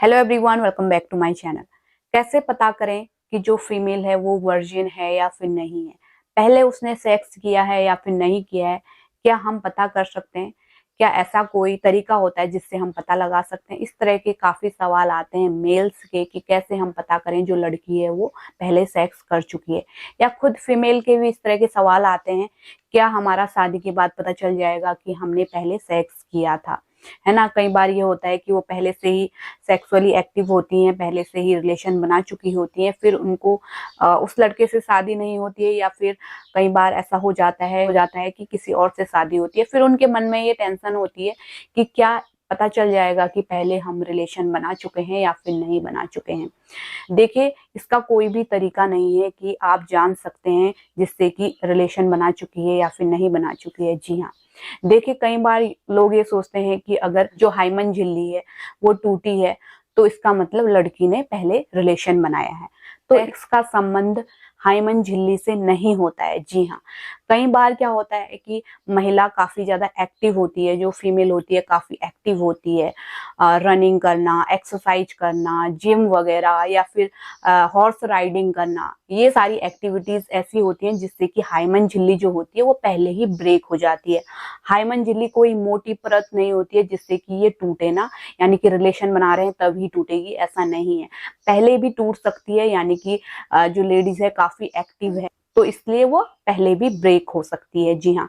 Hello everyone, welcome back to my channel. कैसे पता करें कि जो फीमेल है वो वर्जिन है या फिर नहीं है, पहले उसने सेक्स किया है या फिर नहीं किया है, क्या हम पता कर सकते हैं? क्या ऐसा कोई तरीका होता है जिससे हम पता लगा सकते हैं? इस तरह के काफी सवाल आते हैं मेल्स के कि कैसे हम पता करें जो लड़की है वो पहले सेक्स कर चुकी है, या खुद फीमेल के भी इस तरह के सवाल आते हैं, क्या हमारा शादी के बाद पता चल जाएगा कि हमने पहले सेक्स किया था, है ना। कई बार ये होता है कि वो पहले से ही सेक्सुअली एक्टिव होती हैं, पहले से ही रिलेशन बना चुकी होती हैं, फिर उनको उस लड़के से शादी नहीं होती है, या फिर कई बार ऐसा हो जाता है कि किसी और से शादी होती है। फिर उनके मन में ये टेंशन होती है कि क्या पता चल जाएगा कि पहले हम रिलेशन बना चुके हैं या फिर नहीं बना चुके हैं। देखिए, इसका कोई भी तरीका नहीं है कि आप जान सकते हैं जिससे कि रिलेशन बना चुकी है या फिर नहीं बना चुकी है। जी हाँ, देखिए, कई बार लोग ये सोचते हैं कि अगर जो हाइमन झिल्ली है वो टूटी है तो इसका मतलब लड़की ने पहले रिलेशन बनाया है। तो इसका संबंध हाइमन झिल्ली से नहीं होता है। जी हाँ, कई बार क्या होता है कि महिला काफी ज्यादा एक्टिव होती है, जो फीमेल होती है काफी एक्टिव होती है, रनिंग करना, एक्सरसाइज करना, जिम वगैरह, या फिर हॉर्स राइडिंग करना, ये सारी एक्टिविटीज ऐसी होती हैं जिससे कि हाइमन झिल्ली जो होती है वो पहले ही ब्रेक हो जाती है। हाइमन झिल्ली कोई मोटी परत नहीं होती है जिससे कि ये टूटे ना, यानी कि रिलेशन बना रहे हैं तभी टूटेगी, ऐसा नहीं है। पहले भी टूट सकती है, यानी कि जो लेडीज है काफी एक्टिव है तो इसलिए वो पहले भी ब्रेक हो सकती है। जी हाँ,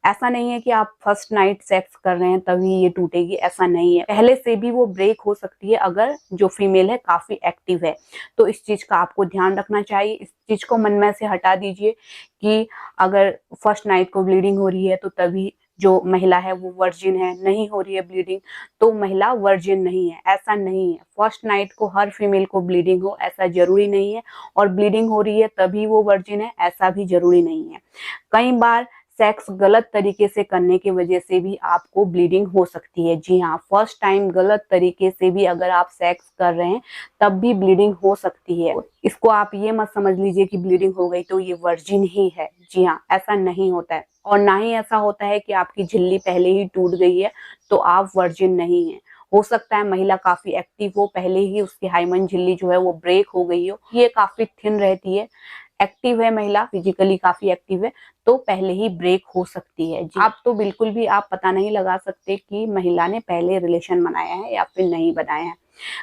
ऐसा नहीं है कि आप फर्स्ट नाइट सेक्स कर रहे हैं तभी ये टूटेगी, ऐसा नहीं है। पहले से भी वो ब्रेक हो सकती है अगर जो फीमेल है काफी एक्टिव है। तो इस चीज का आपको ध्यान रखना चाहिए, इस चीज को मन में से हटा दीजिए कि अगर फर्स्ट नाइट को ब्लीडिंग हो रही है तो तभी जो महिला है वो वर्जिन है, नहीं हो रही है ब्लीडिंग तो महिला वर्जिन नहीं है, ऐसा नहीं है। फर्स्ट नाइट को हर फीमेल को ब्लीडिंग हो ऐसा जरूरी नहीं है, और ब्लीडिंग हो रही है तभी वो वर्जिन है ऐसा भी जरूरी नहीं है। कई बार सेक्स गलत तरीके से करने की वजह से भी आपको ब्लीडिंग हो सकती है। जी हाँ, फर्स्ट टाइम गलत तरीके से भी अगर आप सेक्स कर रहे हैं तब भी ब्लीडिंग हो सकती है। इसको आप ये मत समझ लीजिए कि ब्लीडिंग हो गई तो ये वर्जिन ही है। जी हाँ, ऐसा नहीं होता है, और ना ही ऐसा होता है कि आपकी झिल्ली पहले ही टूट गई है तो आप वर्जिन नहीं है। हो सकता है महिला काफी एक्टिव हो, पहले ही उसकी हाइमन झिल्ली जो है वो ब्रेक हो गई हो, ये काफी थिन रहती है, एक्टिव है महिला, फिजिकली काफी एक्टिव है, तो पहले ही ब्रेक हो सकती है। आप तो बिल्कुल भी आप पता नहीं लगा सकते कि महिला ने पहले रिलेशन बनाया है या फिर नहीं बनाया है।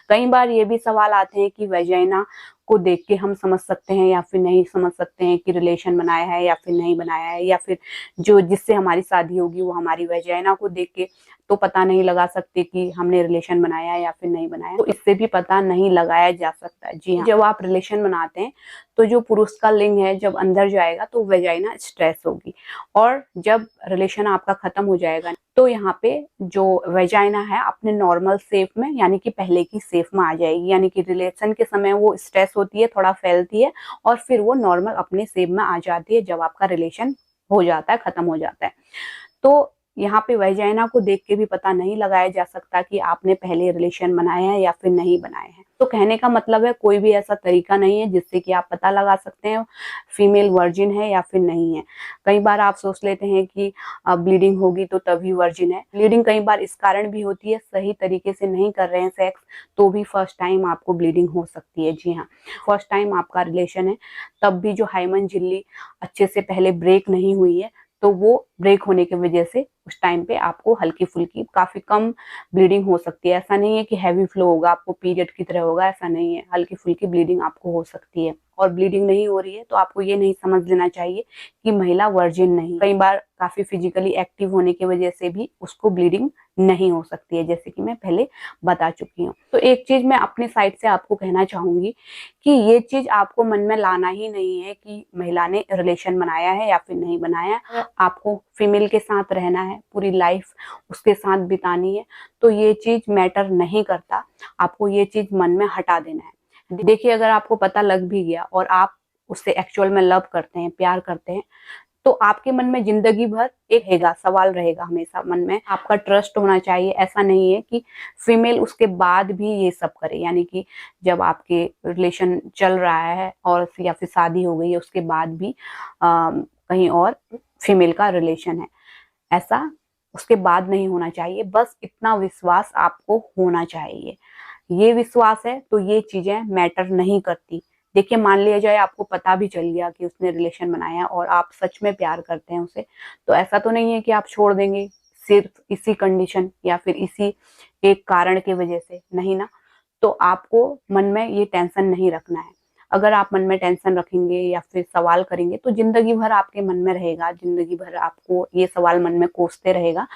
कई बार ये भी सवाल आते हैं कि वेजाइना को देख के हम समझ सकते हैं या फिर नहीं समझ सकते हैं कि रिलेशन बनाया है या फिर नहीं बनाया है, या फिर जो जिससे हमारी शादी होगी वो हमारी वेजाइना को देख के तो पता नहीं लगा सकते कि हमने रिलेशन बनाया है या फिर नहीं बनाया, तो इससे भी पता नहीं लगाया जा सकता है। जी हाँ, जब आप रिलेशन बनाते हैं तो जो पुरुष का लिंग है जब अंदर जाएगा तो वेजाइना स्ट्रेस होगी, और जब रिलेशन आपका खत्म हो जाएगा तो यहाँ पे जो वेजाइना है अपने नॉर्मल शेप में, यानी कि पहले की शेप में आ जाएगी, यानी कि रिलेशन के समय वो स्ट्रेस होती है, थोड़ा फैलती है, और फिर वो नॉर्मल अपने शेप में आ जाती है जब आपका रिलेशन हो जाता है, खत्म हो जाता है। तो यहाँ पे वेजाइना को देख के भी पता नहीं लगाया जा सकता कि आपने पहले रिलेशन बनाया है या फिर नहीं बनाया है। तो कहने का मतलब है कोई भी ऐसा तरीका नहीं है जिससे कि आप पता लगा सकते हैं फीमेल वर्जिन है या फिर नहीं है। कई बार आप सोच लेते हैं कि ब्लीडिंग होगी तो तभी वर्जिन है। ब्लीडिंग कई बार इस कारण भी होती है, सही तरीके से नहीं कर रहे हैं सेक्स तो भी फर्स्ट टाइम आपको ब्लीडिंग हो सकती है। जी हाँ, फर्स्ट टाइम आपका रिलेशन है तब भी जो हाइमन झिल्ली अच्छे से पहले ब्रेक नहीं हुई है तो वो ब्रेक होने की वजह से उस टाइम पे आपको हल्की फुल्की काफी कम ब्लीडिंग हो सकती है। ऐसा नहीं है कि हैवी फ्लो होगा, आपको पीरियड की तरह होगा, ऐसा नहीं है। हल्की फुल्की ब्लीडिंग आपको हो सकती है, और ब्लीडिंग नहीं हो रही है तो आपको ये नहीं समझ लेना चाहिए कि महिला वर्जिन नहीं। कई बार काफी फिजिकली एक्टिव होने की वजह से भी उसको ब्लीडिंग नहीं हो सकती है, जैसे कि मैं पहले बता चुकी हूँ। तो एक चीज मैं अपने साइड से आपको कहना चाहूंगी कि ये चीज आपको मन में लाना ही नहीं है कि महिला ने रिलेशन बनाया है या फिर नहीं बनाया। आपको फीमेल के साथ रहना है, पूरी लाइफ उसके साथ बितानी है, तो ये चीज मैटर नहीं करता। आपको ये चीज मन में हटा देना है। देखिए, अगर आपको पता लग भी गया और आप उससे एक्चुअल में लव करते हैं, प्यार करते हैं, तो आपके मन में जिंदगी भर एक रहेगा, सवाल रहेगा हमेशा मन में, आपका ट्रस्ट होना चाहिए। ऐसा नहीं है कि फीमेल उसके बाद भी ये सब करे, यानी कि जब आपके रिलेशन चल रहा है और या फिर शादी हो गई है उसके बाद भी कहीं और फीमेल का रिलेशन है, ऐसा उसके बाद नहीं होना चाहिए। बस इतना विश्वास आपको होना चाहिए। ये विश्वास है तो ये चीजें मैटर नहीं करती। देखिए, मान लिया जाए आपको पता भी चल गया कि उसने रिलेशन बनाया और आप सच में प्यार करते हैं उसे, तो ऐसा तो नहीं है कि आप छोड़ देंगे सिर्फ इसी कंडीशन या फिर इसी एक कारण की वजह से, नहीं ना। तो आपको मन में ये टेंशन नहीं रखना है। अगर आप मन में टेंशन रखेंगे या फिर सवाल करेंगे तो जिंदगी भर आपके मन में रहेगा, जिंदगी भर आपको ये सवाल मन में कोसते रहेगा।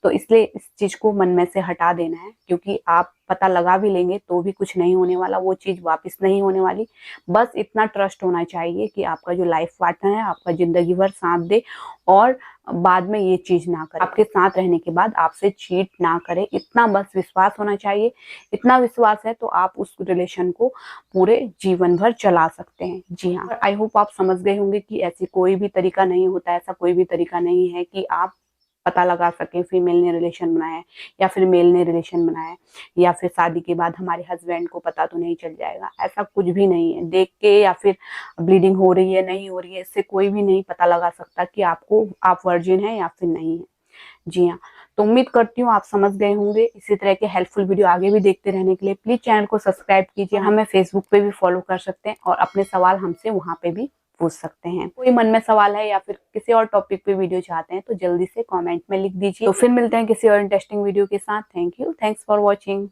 तो इसलिए इस चीज को मन में से हटा देना है, क्योंकि आप पता लगा भी लेंगे तो भी कुछ नहीं होने वाला, वो चीज वापस नहीं होने वाली। बस इतना ट्रस्ट होना चाहिए कि आपका जो लाइफ पार्टनर है आपका जिंदगी भर साथ दे और बाद में ये चीज ना करे, आपके साथ रहने के बाद आपसे चीट ना करे, इतना बस विश्वास होना चाहिए। इतना विश्वास है तो आप उस रिलेशन को पूरे जीवन भर चला सकते हैं। जी हाँ, आई होप आप समझ गए होंगे कि ऐसी कोई भी तरीका नहीं होता, ऐसा कोई भी तरीका नहीं है कि आप पता लगा सके फीमेल ने रिलेशन बनाया है या फिर मेल ने रिलेशन बनाया है, या फिर शादी के बाद हमारे हस्बैंड को पता तो नहीं चल जाएगा। ऐसा कुछ भी नहीं है। देख के या फिर ब्लीडिंग हो रही है नहीं हो रही है, इससे कोई भी नहीं पता लगा सकता कि आप वर्जिन है या फिर नहीं है। जी हाँ, तो उम्मीद करती हूँ आप समझ गए होंगे। इसी तरह के हेल्पफुल वीडियो आगे भी देखते रहने के लिए प्लीज चैनल को सब्सक्राइब कीजिए। हमें फेसबुक पे भी फॉलो कर सकते हैं और अपने सवाल हमसे वहां पे भी पूछ सकते हैं। कोई मन में सवाल है या फिर किसी और टॉपिक पे वीडियो चाहते हैं तो जल्दी से कमेंट में लिख दीजिए। तो फिर मिलते हैं किसी और इंटरेस्टिंग वीडियो के साथ। Thank you, thanks for watching.